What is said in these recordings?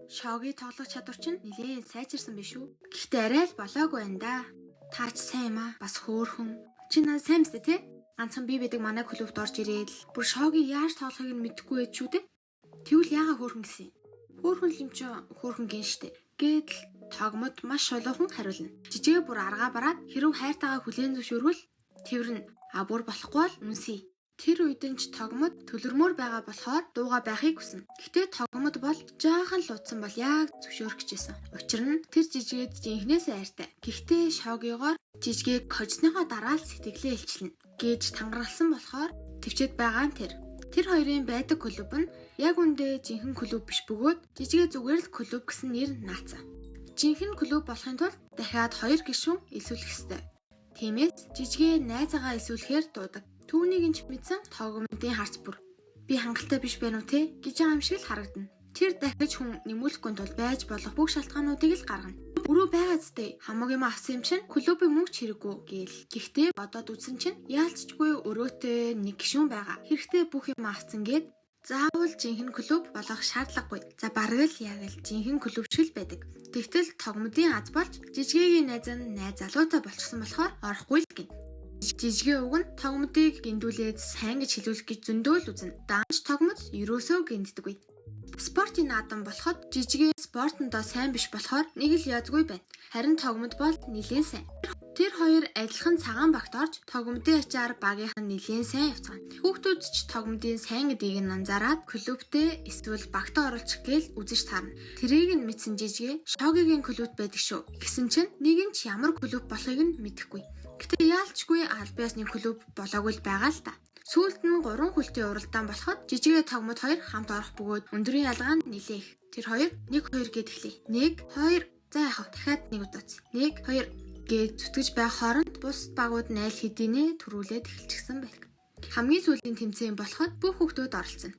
Шоугийн тоглох чадвар чинь нэлээд сайжирсан биш үү? Гэхдээ арай л болоогүй байна да. Таач сайн юм аа. Бас хөөрхөн. Чи надад сайн мэт те? Ганцхан би байдаг манай клубт орж ирээд л бүр шоугийн яаж тоглохыг нь мэдэхгүй байж шүү дээ. Тэгвэл яага хөөрхөн гэсэн юм? Хөөрхөн юм чи хөөрхөн гин штэ. Гэтэл тогмод маш шулуухан хариулна. Жижигээ бүр аргаа бараад хэрв хайртайгаа хүлээн зөвшөөрвөл тэрвэрнэ. А бүр болохгүй бол үнсий. Тэр үед нь ч тогмод төлөрмөр байгаа болохоор дууга байхыг хүснэ. Гэтэ тогмод бол жаахан л утсан бол яг зөвшөөрөх гэжсэн. Учир нь тэр жижигэд жинхнээсээ айртай. Гэхдээ шоугийгоор жижигээг кожсныхоо дараа л сэтгэлээ илчилнэ гэж тангаралсан болохоор төвчээд байгаа нь тэр. Тэр хоёрын байдаг клуб нь яг үндэ жинхэнэ клуб биш бөгөөд жижигэ зүгээр л клуб гэсэн нэр наацсан. Жинхэнэ клуб болохын тулд дахиад 2 гишүүн элсүүлэх ёстой. Тиймээс жижигэ найзаагаа элсүүлэхээр дуудаг. Түүнийг нь ч мэдсэн тогмодын харц бүр би хангалттай биш байна уу те гэж байгаа юм шиг л харагдана. Тэр дахиж хүн нэмүүлэхгүй тул байж болох бүх шалтгаануудыг л гаргана. Өрөө байгаа зүтэй хамаагүй юм авсан юм чинь клубын мөнгө ч хэрэггүй гээл. Гэхдээ бодоод үзсэн чинь яалцчгүй өрөөтэй нэг гишүүн байгаа. Хэрэгтэй бүх юм авсан гээд заавал жинхэнэ клуб болох шаардлагагүй. За бараг л яг л жинхэнэ клуб шиг л байдаг. Тэгтэл тогмодын аз болж жижигэгийн найз нь найз залуутай болчихсон болохоор орохгүй л гин. Жижигэ уг нь тогмодыг гиндүүлээд сайн гэж хэлүүлэх гэж зөндөө л үзнэ. Даанч тогмод ерөөсөө гинддэггүй. Спортын наадам болоход жижигэ спортондоо сайн биш болохоор нэг л язгүй байна. Харин тогмод бол нэлээд сайн. Тэр хоёр адилхан цагаан багт орж тогмодын ачаар багийнх нь нэлээд сайн явцгаана. Хүүхдүүд ч тогмодын сайн гэдгийг нь анзаараад клубтээ эсвэл багтаа оруулчих гээл үзэж таарна. Тэрийг нь мэдсэн жижигэ шоугийн клубт байдаг шүү. Гэсэн чинь нэг нь ч ямар клуб болохыг нь мэдэхгүй. Гэтэ яалчгүй аль биесны клуб болоогүй л байгаа л та. Сүүлд нь 3 хүлтийн уралдаан болоход жижигэ тогмод хоёр хамт орох бөгөөд өндрийн ялгаа нь нэлээх. Тэр хоёр 1-2 гээд эхлэе. 1-2 за яах вэ? Дахиад нэг удаац. 1-2 гээд зүтгэж байх хооронд бус багууд нь аль хэдийнэ төрүүлээд эхэлчихсэн байдаг. Хамгийн сүүлийн тэмцээн болоход бүх хүүхдүүд оролцсон.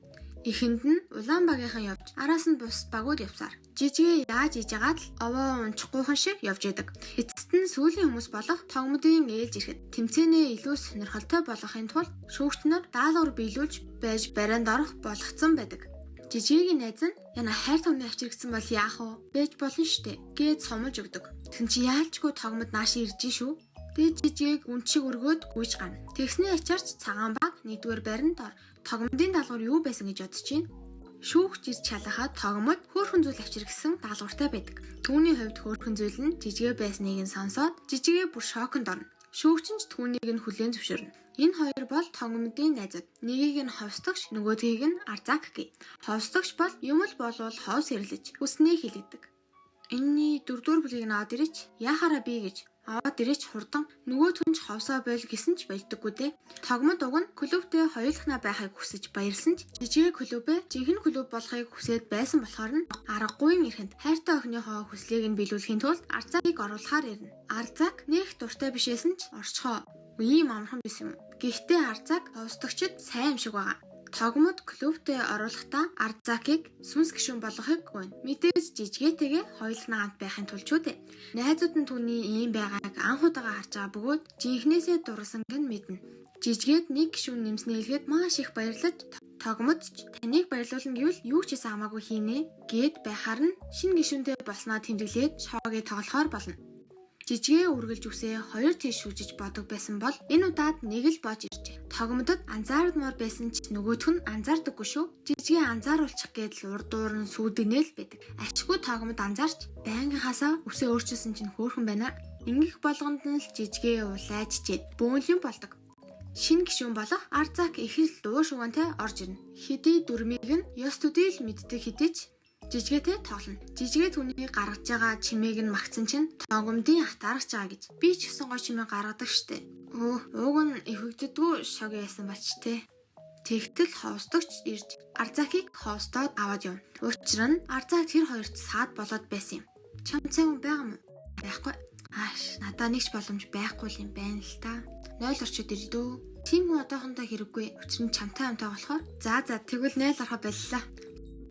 Эхэнд нь улаан багийнхан явж араас нь бус багууд явсаар жижигэ яаж иж агаад л овоо унчихгүйхан шиг явж идэг. Эцэст нь сүүлийн хүмүүс болох тогмодын ээлж ирэхэд тэмцээнээ илүү сонирхолтой болгохын тулд шүүгч нар даалгавар биелүүлж байж барианд орох болгоцсон байдаг. Жижигийн найз нь яна хайр томны авчиргдсан бол яах вэ? Бэж болно штэ гэж сомолж өгдөг. Тэгэн чи яалчгүй тогмод нааш ирж шүү. Тэгээд жижигийг үнчиг өргөөд гүйж гана. Тэгсний ачаарч цагаан баг 1-р баринд ор. Тогмодын даалгавар юу байсан гэж бодож чинь? Шүүгч ирж чалахад тогмод хөөрхөн зүйл авчиргсан даалгавартай байдаг. Түүний хувьд хөөрхөн зүйл нь жижигэ байсныг нь сонсоод жижигэ бүр шоконд орно. Шүүгч нь түүнийг нь хүлээн зөвшөөрнө. Энэ хоёр бол тогмодын найзууд. Нэгийг нь ховсдогч, нөгөөдгийг нь арзак гээ. Ховсдогч бол юм л болвол ховс ирлэж хүснээ хэлэгдэг. Энэний 4-р бүлгийг нь аваад ирээч. Яахаараа би гэж аваад ирээч хурдан нөгөөд хүнч ховсоо бойл гэсэн ч болдоггүй те. Тогмод уг нь клубтээ хоёулахнаа байхыг хүсэж баярлсан ч жижиг клубээ жинхэнэ клуб болохыг хүсээд байсан болохоор нь аргагүй эрхэнд хайртай охиныхоо хүслийг нь биелүүлэхийн тулд арзакийг оруулахаар ирнэ. Арзак нэг дуртай бишээсэн ч орчхоо ийм амархан байсан юм. Гэхдээ арзак ховсдогчд сайн юм шиг байгаа. Тогмод клубтээ оруулахдаа арзакийг сүнс гишүүн болгохыг гуйна. Мэдээж жижигэтэйгээ хоёулахнаа хамт байхын тулд ч үү. Найзууд нь түүний ийм байгааг анх удаага харж байгаа бөгөөд жинхнээсээ дурсанг нь мэднэ. Жижигэд нэг гишүүн нэмснээ хэлгээд маш их баярлаж тогмод ч таныг баярлуулна гэвэл юу ч хийсэн хамаагүй хийнэ гэд байхаар нь шинэ гишүүнтэй болсноо тэмдэглээд шоугийн тоглохоор болно. Жижигээ үргэлж үсээ 2 тийш шүжиж бодог байсан бол энэ удаад нэг л боож иржээ. Тогмодод анзаардмаар байсан ч нөгөөх нь анзаардаггүй шүү. Жижигээ анзааруулчих гэдэл урд уурн сүйдэгнэл байдаг. Ачгүй тогмод анзаарч байнгийнхаасаа үсээ өөрчилсөн чинь хөөрхөн байна. Ингэх болгонд нь л жижигээ улайжчээд бөөнлөн болдог. Шинэ гишүүн болох арзак их л дуу шугантай орж ирнэ. Хэдий дүрмийг нь ёс төдий л мэддэг хэдий ч жижигэтэй тоглоно. Жижигэ түүний гаргаж байгаа чимээг нь магтсан чинь тогмодын хатаарч байгаа гэж. Би ч гэсэн гоо чимээ гаргадаг штэ. Ууг нь ихэгддэггүй шог яасан болч те. Тэгтэл ховсдогч ирж арзакийг ховстоод аваад явна. Учир нь арзак тэр хоёрт саад болоод байсан юм. Чам цай хүн байгаа мó? Байхгүй. Надаа нэг ч боломж байхгүй юм байна л та. 0 орчод ирдөө. Тийм хүн одоохондоо хэрэггүй. Учир нь чамтай хамтаа болохоор. За тэгвэл 0 орохоо боллоо.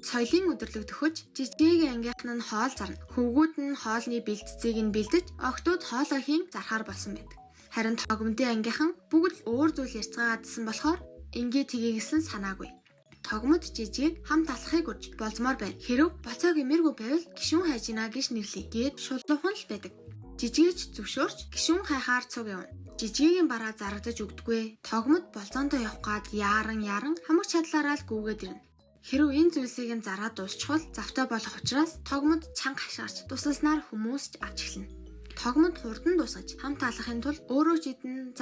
Соёлын өдөрлөг төхөж жижигийн ангийнх нь хоол зарна. Хөвгүүд нь хоолны бэлтцийг нь бэлдэж, октод хоолоо хийн зархаар болсон байдаг. Харин тогмодын ангийнхан бүгд л өөр зүйл ярьцгаадсан болохоор ингээ тгийгсэн санаагүй. Тогмод жижиг хамт алхахыг урьж болзмоор байна. Хэрв болцоог эмэргүй байвал гишүүн хайж гинэ гэж нэрлэе. Гээд шулуухан л байдаг. Жижигэж зөвшөөрч гишүүн хайхаар цуг явна. Жижигийн бараа зарагдаж өгдөггүй. Тогмод болзоондоо явах гад яран хамаг чадлаараа л гүгээд ирнэ. Хэрв энэ зүйлсийг нь зараад дуусчихвал завтай болох учраас тогмод чанга хашгирч тусалснаар хүмүүс ч авч эхэлнэ. Тогмод хурдан дуусгаж хамт алхахын тулд өөрөө ч идэн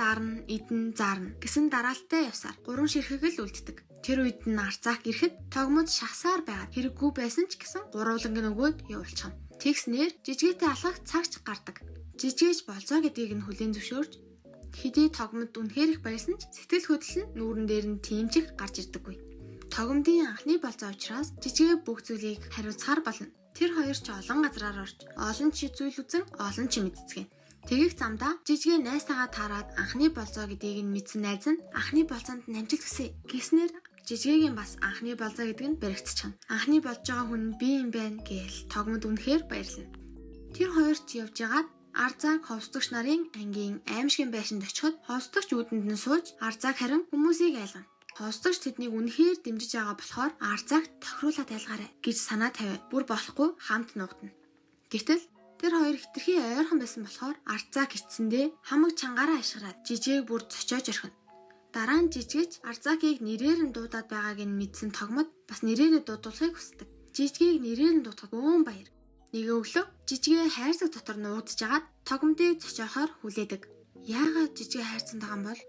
зарна гэсэн дараалттай явсаар 3 ширхэг л үлддэг. Тэр үед нь арцаах ирэхэд тогмод шахсаар байгаад хэрэггүй байсан ч гэсэн гурвууланг нь өгөөд явуулчихна. Тэгснээр жижигтэй алхах цагч гардаг. Жижигэж болзоо гэдгийг нь хүлээн зөвшөөрч хэдий тогмод үнэхээр их баярсан ч сэтгэл хөдлөл нь нүүрэн дээр нь тэмчих гарч ирдэггүй. Тогмодын анхны болзоо учраас жижигээ бүх зүйлийг хариуцахаар болно. Тэр хоёр ч олон газраар орж, олон ч зүйл үзэн, олон ч мэдцгэн. Тэгэх замдаа жижигээ найстайгаа таарад анхны болзоо гэдгийг нь мэдсэн найз нь анхны болзоонд намжилт хүсье гэснээр жижигэгийн бас анхны болзоо гэдэг нь баригдчихна. Анхны болж байгаа хүн би юм байна гээл тогмод үнэхээр баярлана. Тэр хоёр ч явж ягаад Арзаг ховсдогч нарын ангийн аимшигын байшинд очиход ховсдогч үүдэнд нь сууж Арзаг харин хүмүүсийг айлгана. Ховсдогч тэднийг үнэхээр дэмжиж байгаа болохоор Арзагт тохируулаад айлгаарай гэж санаа тавиа. Бүр болохгүй хамт нуугдана. Гэтэл тэр хоёр хитрхи ойрхон байсан болохоор Арзаг гисцэндээ хамаг чангаараа ашгараад жижиг бүр зочиож орхино. Дараа нь жижигч Арзагийг нэрээр нь дуудаад байгааг нь мэдсэн тогмод бас нэрээрээ дуудуулахыг хүсдэг. Жижигийг нэрээр нь дуудахад өөм баяр. Нэг өглөө жижигээ хайрцаг дотор нуудаж агаад тогмодыг зочиохоор хүлээдэг. Яагаад жижигээ хайрцаг байгаа юм бол?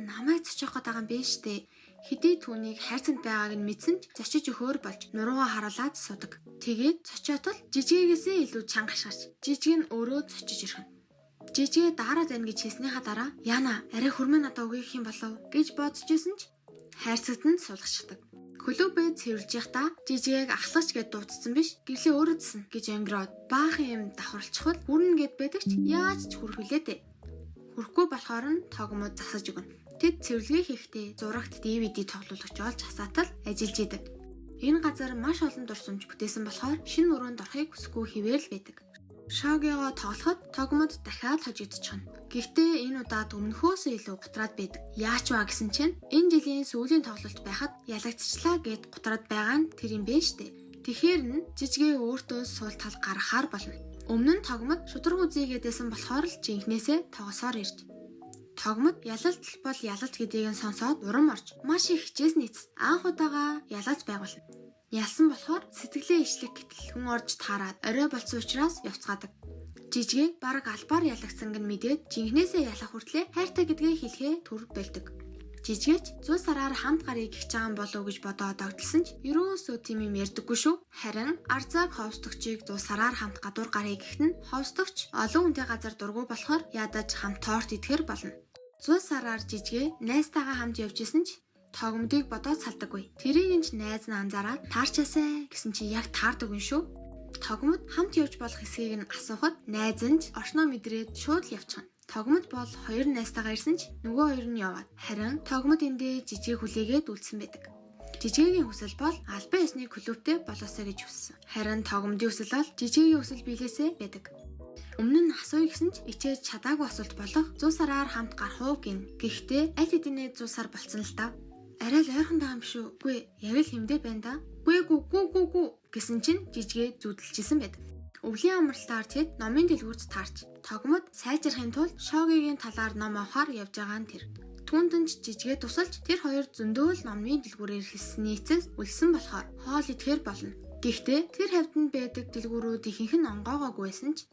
Намайг зочиох гэдэг юм биш үү? Хэдий түүнийг хайрцагт байгааг нь мэдсэн ч зочиж өгөхөөр болж нуруугаа харуулад судаг. Тэгээд зочиотол жижигээсээ илүү чанга хашгирч жижиг нь өөрөө зочиж ирхэн. Жижигээ даараад байна гэж хэлснийхаа дараа яана арай хөрмөө надад өгөх юм болов гэж бодож исэн ч хайрцагт нь сулгачдаг. Клубээ цэвэрлж явахдаа жижигээг ахлагч гэд дуудсан биш гэрлээ өөрөдсөн гэж ангироод баахан юм давхарлцхвал хүрнэ гэд байдаг ч яаж ч хүрэх вүлээ дээ. Хүрэхгүй болохоор нь тогмод засаж өгнө. Тэд цэвэрлэгээ хийхдээ зурагт DVD тоглуулагч олж хасаатал ажиллаж идэг. Энэ газар маш олон дурсамж бүтээсэн болохоор шинэ өрөөнд орохыг хүсэхгүй хэвээр л байдаг. Шоогиогоо тоглоход тогмод дахиад хожигдчихно. Гэхдээ энэ удаад өмнөхөөс илүү гутраад байдаг. Яач вэ гэсэн чинь энэ жилийн сүүлийн тоглолт байхад ялагдчихлаа гэд гутраад байгаа нь тэр юм бэ штэ. Тэгэхээр нь жижигээ өөртөө суул тал гаргахаар болно. Өмнө нь тогмод шудраг үзийгээдсэн болохоор л жинхнээсээ тоглосоор ирж. Тогмод ялалт бол ялалт гэдгийг нь сонсоод урам орж маш их хичээсний эцэст анх удаага ялалж байгуулна. Ялсан болохоор сэтгэлээ ишлэх гэтэл хүн орж таарад орой болсон учраас явцгаадаг. Жижигээ бараг албаар ялагдсанг нь мэдээд жинхнээсээ ялах хүртлээр хайртай гэдгээ хэлэхээ төр болдог. Жижигэж 100 сараар хамт гарыг гихж байгаа юм болов гэж бодоод догтлсон ч ерөөсөө тийм юм ярьдаггүй шүү. Харин Арзаг ховсдогчийг 100 сараар хамт гадуур гарыг гихт нь ховсдогч олон хүнтэй газар дургу болохоор ядаж хамт торт идэхэр болно. 100 сараар жижигээ найзтайгаа хамт явж исэн ч тогмодыг бодоод салдаггүй. Тэрийг нь ч найз нь анзаараад таарчаасай гэсэн чи яг таардаг юм шүү. Тогмод хамт явж болох хэсгийг нь асуухад найз нь ч оршноо мэдрээд шууд явчихна. Тогмод бол хоёр найзтайгаа ирсэн ч нөгөө хоёр нь яваад харин тогмод эндээ жижиг хүлээгээд үлдсэн байдаг. Жижигийн хүсэл бол албан ёсны клубтэй болоосоо гэж хүссэн. Харин тогмодын хүсэл бол жижигийн хүсэл биелээсээ байдаг. Өмнө нь асууя гэсэн ч ичээж чадаагүй асуулт болох 100 сараар хамт гарах уу гин. Гэхдээ аль хэдийнэ 100 сар болцсон л та. Арай л ойрхон байгаа юм шүү. Үгүй яг л хэмдэ байна да. Гүү гэсэн чинь жижигээ зүудэлжсэн байдаг. Өвлийн амралтаар тэд номын дэлгүүрт таарч тогмод сайжрахын тулд шоогигийн талаар ном авахар явж байгаа нь тэр. Түүнд ч жижигээ тусалж тэр хоёр зөндөө л номын дэлгүүрээр хэлсний эцэс үлсэн болохоор хоол идэхээр болно. Гэхдээ тэр хавьд нь байдаг дэлгүүрүүд ихэнх нь онгоогоогүй байсан ч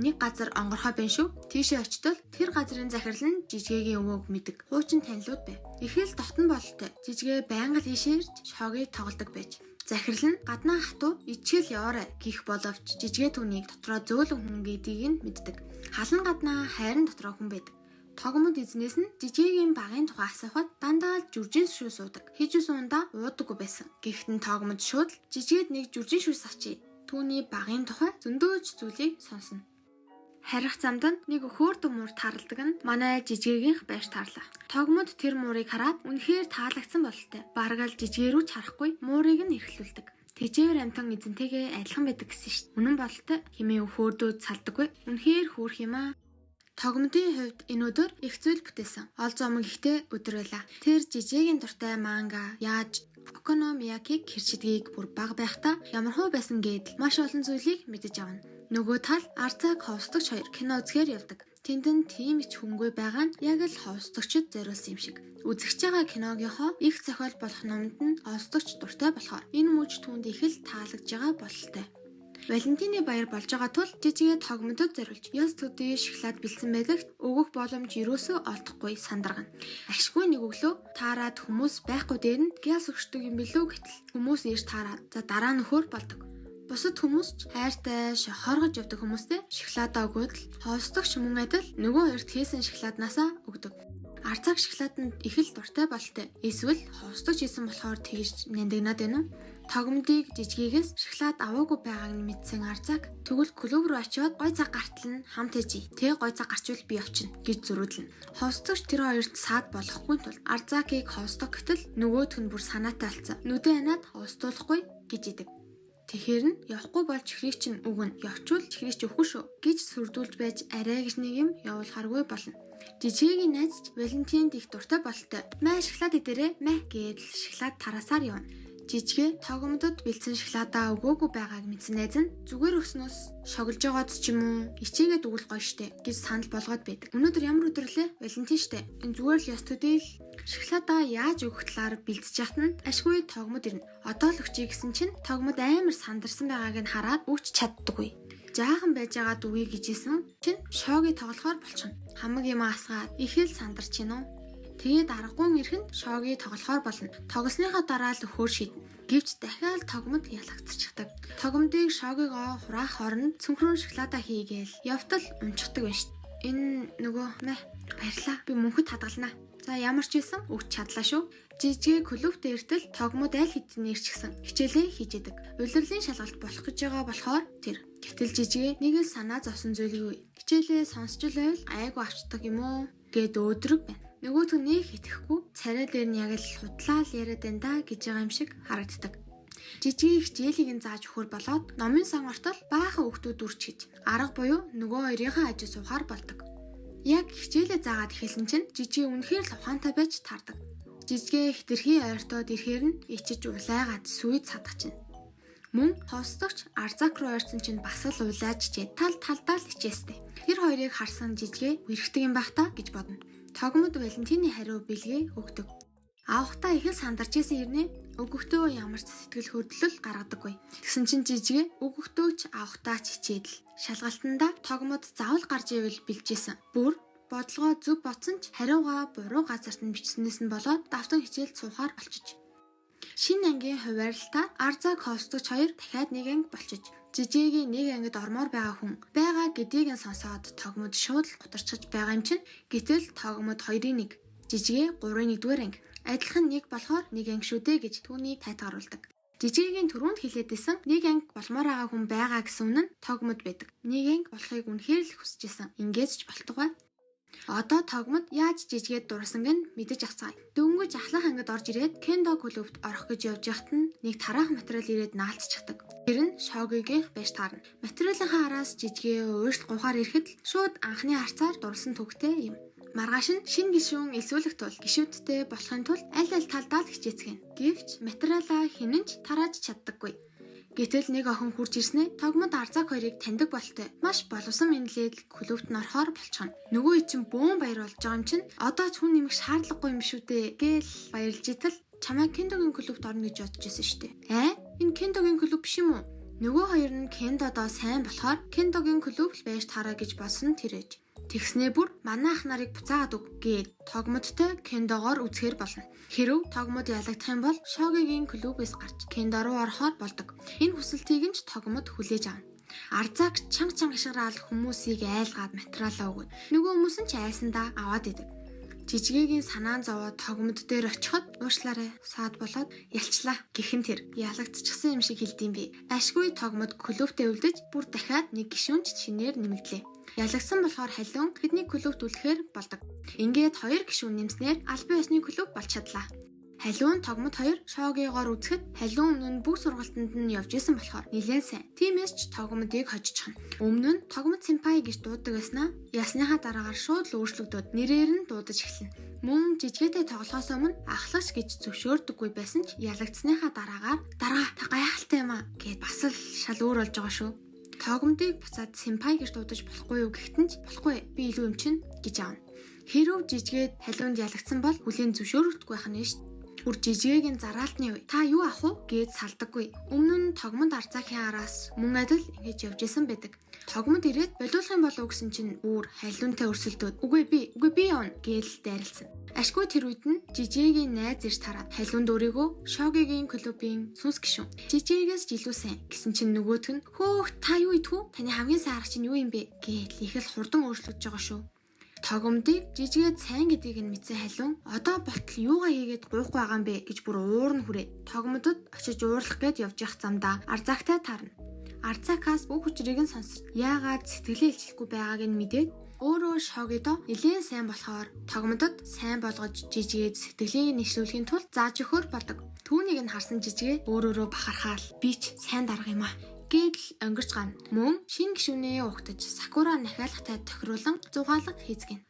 нэг газар онгорхой байна шүү. Тийшээ очтол тэр газрын захирал нь жижигээгийн өвөөг мэдэг. Хуучин танилуд байв. Ихэл дотн бололтой. Жижигээ байнга л ийшээрж шогийг тоглодог байж. Захирал нь гаднаа хатуу ичгэл яваарай гэх боловч жижигээ түүнийг дотроо зөөлөн хүн гэдгийг нь мэддэг. Халан гаднаа хайрын дотроо хүн байдаг. Тогмод эзнээс нь жижигийн багын тухай асуухад дандаа л жүржин шүү суудаг. Хижүү суундаа уудаггүй байсан. Гэхдээ тогмод шууд жижигэд нэг жүржин шүүс авчий. Түүний багын тухай зөндөөч зүйлийг сонсно. Харих замд нь нэг хөөрдөн муур таарладаг нь манай жижигийнх байж таарлаа. Тогмод тэр муурыг хараад үнэхээр таалагдсан бололтой. Бараг л жижигээ рүү ч харахгүй муурыг нь эрхлүүлдэг. Тэжээвэр амтан эзэнтэйгээ адилхан байдаг гэсэн шин. Үнэн бололтой хэмээн хөөрдөөд салдаггүй. Үнэхээр хөөрх юм аа. Тогмодын хувьд энэ өдөр их зүйл бүтээсэн. Ол зомог ихтэй өдөр байлаа. Тэр жижигийн дуртай манга яаж Окономиякийг хэрчдгийг бүр бага байхдаа ямар хөө байсан гэдэл маш олон зүйлийг мэдэж авна. Нөгөө тал Арзаг ховсдогч хоёр кино үзэхээр явдаг. Тэнд нь тийм их хөнгөө байгаа нь яг л ховсдогчд зориулсан юм шиг. Үзэгч байгаа киногийнхоо их зохиол болох номонд нь ховсдогч дуртай болохоор энэ мөч түнд их л таалагдж байгаа бололтой. Валентины баяр болж байгаа тул жижигээ тогмодод зориулж ёс төдий шоколад бэлдсэн байдагт өгөх боломж юусоо олдохгүй сандаргана. Ашгүй нэг өглөө таарад хүмүүс байхгүй дээр нь гяс өгчдөг юм билүү гэтэл хүмүүс ирж таараад за дараа нөхөр болдог. Бусад хүмүүс ч хайртай хоргож явдаг хүмүүстэй шоколадаа өгөөд л ховсдогч мөн адил нөгөө хоёрт хийсэн шоколаднаасаа өгдөг. Арцаг шоколаданд их л дуртай болтой. Эсвэл ховсдогч хийсэн болохоор тэгж нандинаад байна уу? Тогмдыг жижигээс шоколад аваагүй байгааг нь мэдсэн Арзаг тэгвэл клуб руу очиод гой цаг гартал нь хамт ээжий. Тэг гой цаг гарчвал би очино гэж зөрүүлнэ. Ховсдогч тэр хоёрт саад болохгүй тул Арзагийг ховсдог гэтэл нөгөөх нь бүр санаатай болсон. Нүдэ ханаад ховсдуулахгүй гэж идэг. Тэгэхэр нь явахгүй бол чихрийг чинь өгнө. Явчвал чихрийг ч өгөхгүй шүү гэж сүрдүүлж байж арай гэж нэг юм явуулахаргүй болно. Жижигийн найзч Валентинд их дуртай болтой. Маа шоколад идэрээ маа гэдэл шоколад тараасаар явна. Жижигэ тогомдод бэлдсэн шоколадаа өгөөгүй байгааг мэдсэн найз нь зүгээр өснөөс шоглож байгаад ч юм уу ичээгээд өгөх гоё штэ гэж санал болгоод байдаг. Өнөөдөр ямар өдөр лээ? Валентин штэ. Энэ зүгээр л ёс төдий л шоколадаа яаж өгөх талаар бэлдэж яхад нь ашгүй тогмод ирнэ. Одоо л өгчий гэсэн чинь тогмод амар сандарсан байгааг нь хараад өгч чаддаггүй. Жаахан байж байгаад үгүй гэжсэн чинь шоогийг тоглохоор болчихно. Хамаг юм асгаад их л сандарч гинөө. Тэгээд аргагүй ирхэн шоогийг тоглохоор болно. Тогсныхаа дараа л өхөөр шийднэ. Гэвч дахиад тогмод ялгцчихдаг. Тогмдыг шоогийгоо хураах хооронд цүнхрүүн шоколадаа хийгээл явтал унчихдаг байж. Энэ нөгөө баярлаа. Би мөнхөд хадгалнаа. За ямар ч байсан өгч чадлаа шүү. Жижиг клубт эртэл тогмод аль хэдийн ирчихсэн. Хичээлээ хийж идэг. Улирлын шалгалт болох гэж байгаа болохоор тэр. Гэтэл жижигээ нэг л санаа зовсон зүйлгүй. Хичээлээ сонсч л байвал айгу авчдаг юм уу гэд өөдрөг байна. Нөгөөт нь нэг итгэхгүй царай дээр нь яг л худлаа л яриад байна да гэж байгаа юм шиг харагддаг. Жижиг хичээлийг нь зааж өгөхөр болоод номын сан ортол баахан хүүхдүүд үрчиж арга буюу нөгөө хоёрынхаа ажил суухаар болдог. Яг хичээлээ заагаад эхэлсэн чинь жижиг үнэхээр л ухаантай байж таардаг. Жижигээ хитрхи ойртоод ирэхээр нь ичиж улайгаад сүйд садгачна. Мөн ховсдогч Арзаг руу ойрсон чинь бас л улайж чээ талдаа л ичээстэй. Тэр хоёрыг харсан жижигээ үерхдэг юм байх та гэж бодно. Тогмод Валентины хариу бэлгээ өгдөг. Авахтаа их л сандарч исэн ирнэ. Өгөхдөө ямар ч сэтгэл хөдлөл гаргадаггүй. Тэгсэн чинь жижигээ өгөхдөөч авахтаа ч хичээдэл. Шалгалтандаа тогмод заавал гарч ивэл бэлжсэн. Бүр бодлогоо зөв бодсон ч хариугаа буруу газарт нь бичснээс нь болоод давтан хичээлд суухаар болчих. Шинэ ангийн хуваарлалтаар Арзаг ховсдогч хоёр дахиад нэг анги болчих. Жижигийн нэг ангид ормоор байгаа хүн байгаа гэдгийг нь сонсоод тогмод шууд л гутарчж байгаа юм чинь гэтэл тогмод 2-1 жижигээ 3-1-р анги адилхан нэг болохоор нэг анги шүү дээ гэж түүнийг тайтгаруулдаг. Жижигийн түрүүнд хэлээдсэн нэг анги болмоор байгаа хүн байгаа гэсэн үнэн нь тогмод байдаг. Нэг анги болохыг үнэхээр л хүсэжсэн. Ингээд ч болтугай. Одоо тогмод яаж жижигээд дурсанг нь мэдэж авцгаая. Дөнгөж ахлах ангид орж ирээд кендо клубт орох гэж явж яхад нь нэг тараах материал ирээд наалтчихдаг. Тэр нь шоогийнх байж таарна. Материалынхаа араас жижигээ ууршил гухаар ирэхэд л шууд анхны харцаар дурсан төгтэй юм. Маргааш нь шинэ гишүүн элсүүлэх тул гишүүдтэй болохын тулд аль талдаа л хичээцгэн. Гэвч материалаа хинэн ч тарааж чаддаггүй. Гэтэл нэг охин хурж ирснээр тогмод Арзаг хоёрыг таньдаг болтой. Маш боловсон мэдлээд клубт н орохоор болчихно. Нөгөө чинь бөөн баяр болж байгаа юм чинь одоо ч хүн нэмэх шаардлагагүй юм шүү дээ гээл баярлж итэл чамайг кендогийн клубт орно гэж бодож байсан шүү дээ. Энэ кендогийн клуб биш юм уу? Нөгөө хоёр нь кендодоо сайн болохоор кендогийн клуб л байж таараа гэж болсон тэр ээж. Тэгснээ бүр манай ах нарыг буцаагаад өг гээд тогмодтой кендогоор үзэхэр болно. Хэрв тогмод ялагдах юм бол шоогигийн клубээс гарч кендо руу орохоор болдог. Энэ хүсэлтийг нь ч тогмод хүлээж авна. Арзаг чанга хашгираал хүмүүсийг айлгаад материалаа өгöd. Нөгөө хүмүүс нь ч айсандаа аваад идэг. Жижигийн санаан зовоод тогмод дээр очиход уушлаарай саад болоод ялчлаа гэхэн тэр ялагдчихсан юм шиг хэлдэм би. Ашгүй тогмод клубтээ үлдэж бүр дахиад нэг гишүүнч шинээр нэмэгдлээ. Ялагдсан болохоор халиун тэдний клубт үлдэхээр болдог. Ингээд 2 гишүүн нэмснээр албан ёсны клуб болж чадлаа. Халиун тогмод хоёр Шоогигоор үзэхэд халиун өмнө нь бүх сургалтанд нь явж исэн болохоор нэлээд сайн. Тиймээс ч тогмодыг хожижхан. Өмнө нь тогмод сэмпай гэж дуудаг байснаа ясныхаа дараагаар шууд л өөрчлөгдөд нэрээр нь дуудаж эхэлнэ. Мөн жижигтэй тоглохоос өмнө ахлагч гэж зөвшөөрдөггүй байсан ч ялагдсныхаа дараагаар дараа та гайхалтай юм аа гэд бас л шал өөр болж байгаа шүү. Тогмодыг буцаад сэмпай гэж дуудаж болохгүй юу гэхтэн ч болохгүй би илүү юм чинь гэж аавна. Хэрв жижигэд халиунд ялагдсан бол хүлээн зөвшөөрөхгүй байх нь шүү. Бүр жижигэгийн зараалтны үе та юу авах уу гэж салдаггүй. Өмнө нь тогмод арцаахийн араас мөн адил ингэж явж исэн байдаг. Тогмод ирээд болиулах юм болов гэсэн чинь бүр халиунтай өрсөлдөөд үгүй би явна гээл дайралсан. Ашгүй тэр үед нь жижигэгийн найз ирж тараад халиунд өөрийгөө Шоогигийн клубын сүнс гишүүн. Жижигээс жилүү сайн гэсэн чинь нөгөөх нь хөөх та юу идэх вэ? Таны хамгийн сайн арга чинь юу юм бэ гээл их л хурдан өөрчлөж байгаа шүү. Тогомдыг жижигэд сайн гэдгийг нь мэдсэн халиун одоо болтол юугаа хийгээд гуйх байгаа юм бэ гэж бүр уурн хүрээ. Тогомдод очиж уурлах гээд явж явах замдаа Арзактай таарна. Арзакаас бүх учрыг нь сонсож яагаад сэтгэлээ илчлэхгүй байгааг нь мэдээд өөрөө Шоогидо нэлээд сайн болохоор тогомдод сайн болгож жижигэд сэтгэлийг нэвшүүлэхийн тулд зааж өгөхөр болдог. Түүнийг нь харсан жижигэ өөрөөрөө бахархаал би ч сайн дарга юм аа гэдэл өнгөрч гана. Мөн шинэ гишүүнээ угтаж Сакура нахиалгатай тохируулан зугаалга хийцгэн.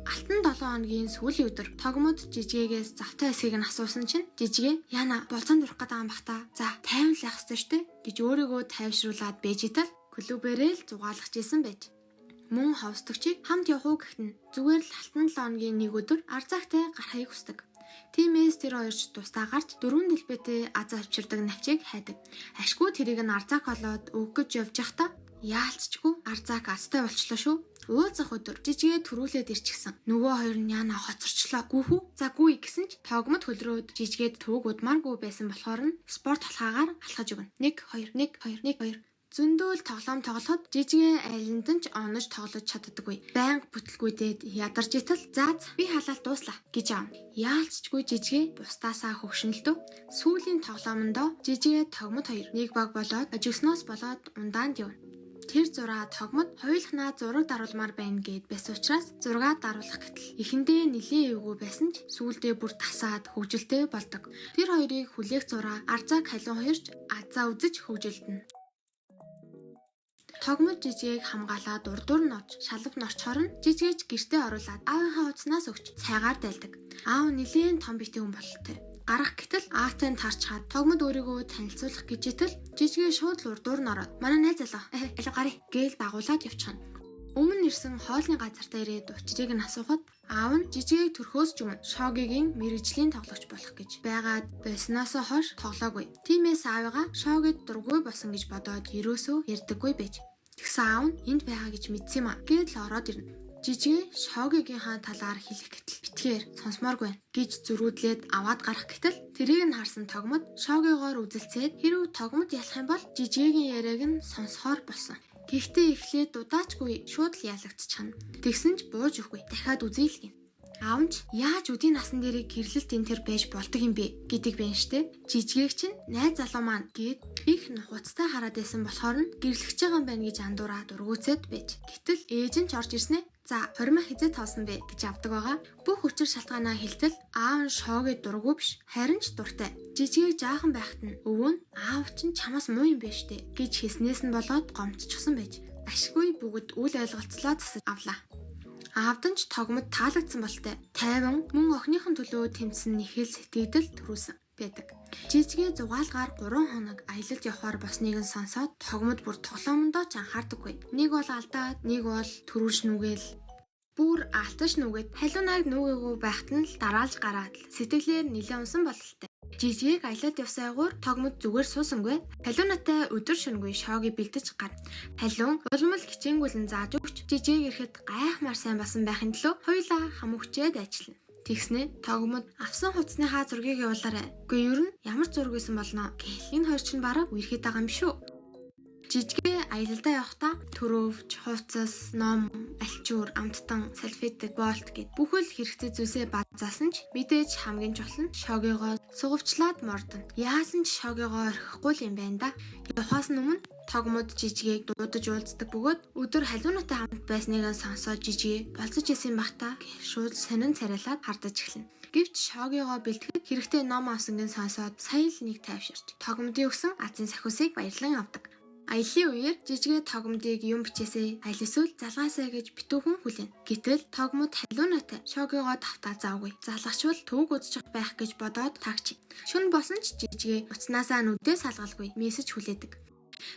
Алтан 7 хоногийн сүүлийн өдөр тогмод жижигээс завтай эсгийг нь асуусан чинь жижигэ яна болцоонд урах гэдэг юм бах та. За тайван л явах ёстой штэ гэж өөрийгөө тайвшруулад бэжитал клубээрээ л зугаалгаж исэн байж. Мөн ховстогчийг хамт явах уу гэхтэн зүгээр л алтан 7 хоногийн нэг өдөр Арзактай гарахыг хүсдэг. Тиймээс тэр хоёр ч тусдаа гарч 4 дэлбэтэй аз авчирдаг навчийг хайдаг. Ашгүй тэрийг нь Арзак олоод өгөх гэж явж байхдаа яалцчгүй Арзак азтай болчлоо шүү. Уулзах өдөр жижигээ төрүүлээд ирчихсэн. Нөгөө хоёр нь яана хоцорчлоо. Гүүхүү? За гүй гэсэн ч тогмод хөлрөөд жижигээд төвөг удмааргүй байсан болохоор нь спорт халхаагаар алхаж өгнө. 1 2 1 2 1 2 зөндөөл тоглоом тоглоход жижигээ айландан ч онож тоглож чаддаггүй. Байнга бүтлгүйдээд ядарч итал заац би халаалт дууслаа гэж аавна. Яалцчгүй жижигээ бусдаасаа хөвшнөлтөө. Сүүлийн тоглоомондоо жижигээ тогмод хоёр нэг баг болоод ажигсноос болоод ундаанд явна. Тэр зураа тогмод хоёулахнаа зураг даруулмаар байна гэд байсан учраас зураг даруулах гэтэл эхэндээ нэлийн эвгүй байсан ч сүүлдээ бүр тасаад хөвжөлтэй болдог. Тэр хоёрыг хүлээх зураа Арзак халиун хоёрч азаа үзэж хөвжөлдөнө. Тогмод жижигийг хамгаалаад урдуур нь оч шалав норчхоор нь жижигэж гэртээ оруулаад аавынхаа утаснаас өгч цайгаар дайлдаг. Аав нэлийн том битэн хүн бололтой. Гарах гэтэл аавтай нь тарч хаад тогмод өөрийгөө танилцуулах гэж итэл жижигээ шууд л урдуур нь ороод манай найз залуу алив гарыг гээл дагуулад явчихна. Өмнө ирсэн хоолны газартаа ирээд учрыг нь асуухад аав нь жижигийг төрхөөс ч өмнө Шоогигийн мэрэгжлийн тоглогч болох гэж байгаад байснаасаа хойш тоглоогүй. Тиймээс аавыгаа Шоогид дургүй болсон гэж бодоод ерөөсөө ярьдаггүй байж. Тэгсэн аав нь энд байгаа гэж мэдсэн юм а гээд л ороод ирнэ. Жижигээ Шоогигийнхаа талаар хэлэх гэтэл битгээр сонсмооргүй гэж зөрүүдлээд аваад гарах гэтэл тэрийг нь харсан тогмод Шоогигоор үзэлцээд хэрв тогмод ялах юм бол жижигийн яриаг нь сонсохоор болсон. Гэхдээ эхлээд дудаачгүй шууд л ялагдчихна. Тэгсэн ч бууж өгөхгүй. Дахиад үзье л гин. Аав нь яаж үдийн насан дээрээ гэрлэлт энэ төр байж болдог юм бэ гэдэг байна штэ. Жижигээг чинь найз залуу маань гээд их нухацтай хараад байсан болохоор нь гэрлэж байгаа юм байна гэж андуураад ургуцээд байж. Гэтэл ээж нь ч орж ирснэ. За 20 мах хизээ тоосон бэ гэж авдаг байгаа. Бүх учир шалтгаанаа хэлтэл аав нь Шоогид дургүй биш. Харин ч дуртай. Жижигээг жаахан байхад нь өвөө нь аав чинь чамаас муу юм бэ штэ гэж хэлснээс нь болоод гомдчихсон байж. Ашгүй бүгд үл ойлголцлоо засаж авлаа. Аавдан ч тогмод таалагдсан болтой. Тайван мөн охиныхон төлөө тэмцсэн нэхэл сэтгэгдэл төрүүлсэн байдаг. Жижигээ зугаалгаар 3 хоног аялалд явахаар босныг нь сонсоод тогмод бүр тоглоомондоо ч анхаардаггүй. Нэг бол алдаад, нэг бол төрүүлж нүгээл бүр алтаж нүгээд халуунаг нүгээгүй байхад нь л дараалж гараад л сэтгэлээр нэлээд унсан бололтой. Жижигийг аялалд явсайгуур тогмод зүгээр суусангүй. Халуунатай өдөр шөнөгүй Шооги бэлдэж гарна. Халуун улмал хичээнгүйлэн зааж өгч жижиг ирэхэд гайхмаар сайн басан байхын төлөө хоёулаа хамөгчээд ажиллана. Тэгснэ тогмод авсан хувцсныхаа зургийг явуулаарай. Үгүй ер нь ямар зураг байсан болно гэх энэ хоёр чинь бараг үерхэд байгаа юм шүү. Жижигээ аялалдаа явахдаа төрөвч, хувцас, ном, альчуур, амттан, салфетик, болт гэд бүхэл хэрэгцээ зүйлсээ базаасан ч мэдээж хамгийн чухал нь Шоогигоо сугавчлаад мордно. Яасан ч Шоогигоо орхихгүй юм байна да. Явахаас өмнө тогмод жижигийг дуудаж уулздаг бөгөөд өдөр халуунаатай хамт байсныг сонсоод жижигээ болцож исэн бахта шууд сонин царайлаад хардаж эхэлнэ. Гэвч Шогигоо бэлтгэхэд хэрэгтэй ном авсангийн сонсоод сая л нэг тайвширч тогмдын өгсөн азийн сахиусыг баярлан авдаг. Аяллаа үеэр жижигэ тогмдыг юм бичээсэй аль эсвэл залгаасаа гэж битүүхэн хүлээн. Гэтэл тогмод халиунаатай Шогигоо тавтаа заавгүй. Залгачвал төвөг удчих байх гэж бодоод тагч. Шүн босон ч жижигэ уцнаасаа нүдээ салгалгүй мессеж хүлээдэг.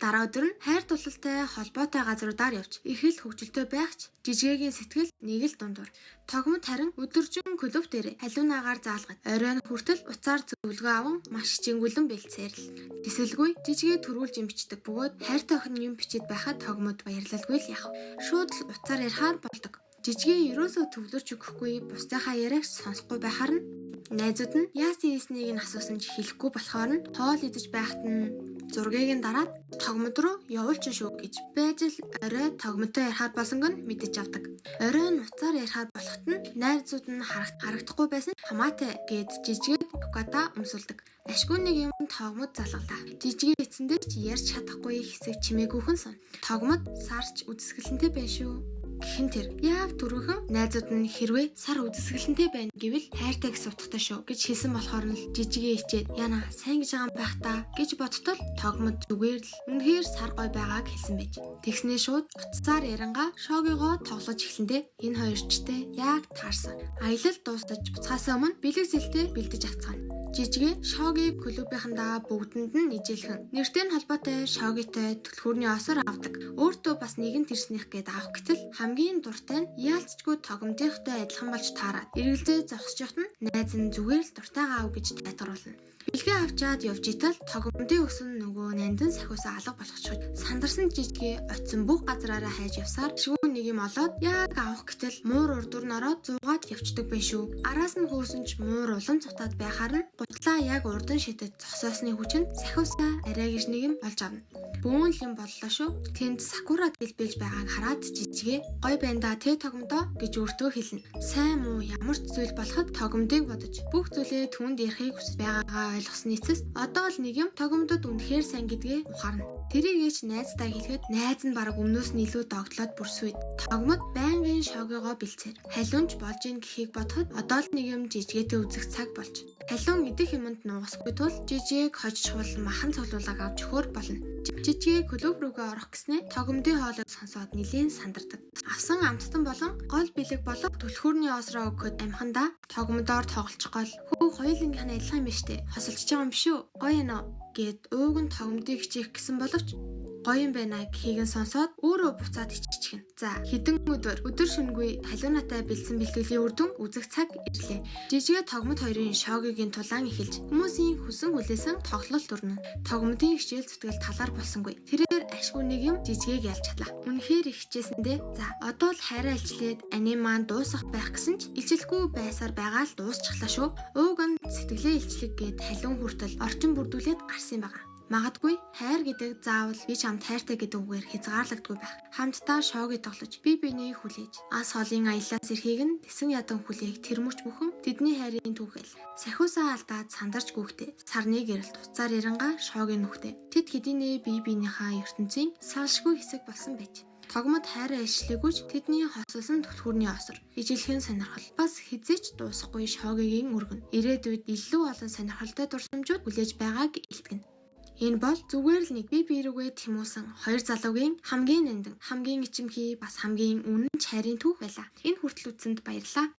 Дараа өдөр нь хайр дурлалтай холбоотой газруудаар явж их л хөвгөлтэй байхч жижигэгийн сэтгэл нэг л дундуур. Тогмод харин өдөржин клуб дээр халиунаагаар заалгад оройн хүртэл уцаар зөвлөгөө аван маш хичээнгүлэн бэлдсээр л. Тэсэлгүй жижигээ төрүүлж юм бичдэг бөгөөд хайртай охин юм бичиж байхад тогмод баярлалгүй л яах. Шууд л уцаар ярихаар болдог. Жижигээ ерөөсөө төвлөрч өгөхгүй бусдынхаа яриаг сонсохгүй байхаар нь найзууд нь яасан ийснийг нь асуусан ч хэлэхгүй болохоор нь хоол идэж байхад нь зургийг нь дараад тогмод руу явуулчих шүү гэж байж л орой тогмодтой ярихаар болсонг нь мэдэж авдаг. Орой нь уцаар ярихаар болоход нь найзууд нь харагдахгүй байсан хамаатай гэд жижигээ Юката өмсөлдөг. Ашгүй нэг юм тогмод залгалаа. Жижигээ эцэндээ ч ярьж чадахгүй хэсэг чимээгүйхэн сон. Тогмод сарч үзэсгэлэнтэй байна шүү. Гэхэн тэр яав түрүүхэн найзууд нь хэрвээ сар үзэсгэлэнтэй байна гэвэл хайртай гэсэн утгатай шүү гэж хэлсэн болохоор нь жижигээ ичээд яна сайн гэж байгаа юм байх та гэж бодтол тогмод зүгээр л үнэхээр сар гой байгааг хэлсэн байж. Тэгснээ шууд уцаар ярангаа Шогигоо тоглож эхлэндээ энэ хоёрчтэй яг таарсан. Аялал дуустаж буцахаас өмнө бэлэг зэлтэй бэлдэж авцгаана. Жижигээ Шогийг клубынхандаа бүгдэнд нь ижээлхэн нэртэй нь холбоотой Шогитой түлхүүрний осоор авдаг. Өөртөө бас нэгэн тэрснийх гээд авах гэтэл хамгийн дуртай нь яалцчгүй тогмдынхтай адилхан болж таараад эргэлзээ зогсож явахт нь найз нь зүгээр л дуртайгаа ав гэж тайлгаруулна. Бэлгээ авчаад явж итал тогмдын өсөн нөгөө нандин сахиусаа алга болгочиход сандарсан жижигээ очисон бүх газраараа хайж явсаар шүүн нэг юм олоод яг авах гэтэл муур урдуур нь ороод зуугаад явцдаг байх шүү. Араас нь хөөсөн ч муур улам цутаад байхаар нь гутлаа яг урдан шидэд зогсоосны хүчинд сахиусаа арай гэж нэг юм олж авна. Бөөн л юм боллоо шүү. Тэнд Сакура дэлбэлж байгааг хараад жижигээ гой байна да тэ тогмдоо гэж өөртөө хэлнэ. Сайн муу ямар ч зүйл болоход тогмдыг бодож бүх зүйлээ түнд ярихыг хүсэж байгаагаа ойлгосны эцэст одоо л нэг юм тогмдод үнэхээр сайн гэдгээ ухаарна. Тэрийгээч найздаа хэлэхэд найз нь бараг өмнөөс нь илүү догтлоод бүрсвэд. Тогмод байнгын Шогигоо бэлцээр халиунч болж ийн гэхийг бодоход одоо л нэг юм жижигээтэй үзэх цаг болж. Халиун идэх юмд нугасгүй тул жижигийг хожиж хул махан цуглуулаг авч өгөхөр болно. Жижигээ клуб руугаа орох гэснээ тогмдын хоолойг сонсоод нэлийн сандардаг. Авсан амттан болон гол бэлэг болго түлхүүрний осроо өгөхөд амхандаа тогмдоор тоглочих гол хөө хоёулынгийнх нь адилхан юм штэ. Хосолж байгаа юм биш үү? Гоё ээ нөө гэд ууг нь тогмдыг хичээх гэсэн боловч гоё юм байна гэхийг нь сонсоод өөрөө буцаад иччихнэ. За хэдэн өдөр шөнөгүй халиунаатай бэлдсэн бэлтгэлийн үр дүн үзэх цаг ирлээ. Жижигээ тогмод хоёрын Шогигийн тулаан эхэлж хүмүүсийн хүсэн хүлээсэн тоглолт өрнө. Тогмодын хичээл зүтгэл талаар болсонгүй. Тэрээр ашгүй нэг юм жижигээг ялж чадлаа. Үнэхээр их хичээсэндээ за одоо л хайраа илчлээд аним маань дуусах байх гэсэн ч илчлэхгүй байсаар байгаа л дуусчихлаа шүү. Ууг нь сэтгэлээ илчлэг гээд халиун хүртэл орчин бүрдүүлээд гарсан юм байна. Магадгүй хайр гэдэг заавал би чамд хайртай гэдэг үгээр хязгаарлагдгүй байх. Хамтдаа Шоги тоглож бие биенийг хүлээж ас хоолын аяллаас эрхийг нь тэсэн ядан хүлээх тэр мөч бүхэн тэдний хайрын түүхэл. Сахиусаа алдаад сандарч гүөхтэй сарны гэрэлт уцаар ярангаа Шогийн нүхтэй. Тэд хэдийнэ бие биенийхээ ертөнцийн салшгүй хэсэг болсон байж. Тогмод хайраа илчлэгүйч тэдний хосолсон түлхүүрний осор ижилхэн сонирхол бас хизээч дуусахгүй Шогигийн өргөн ирээдүйд илүү олон сонирхолтой дурсамжууд хүлээж байгааг илтгэнэ. Энэ бол зүгээр л нэг бие биерүүгээ тэмүүлсэн хоёр залуугийн хамгийн нандин, хамгийн ичимхий бас хамгийн үнэн чарийн түүх байлаа. Энэ хүртэл үзсэнд баярлалаа.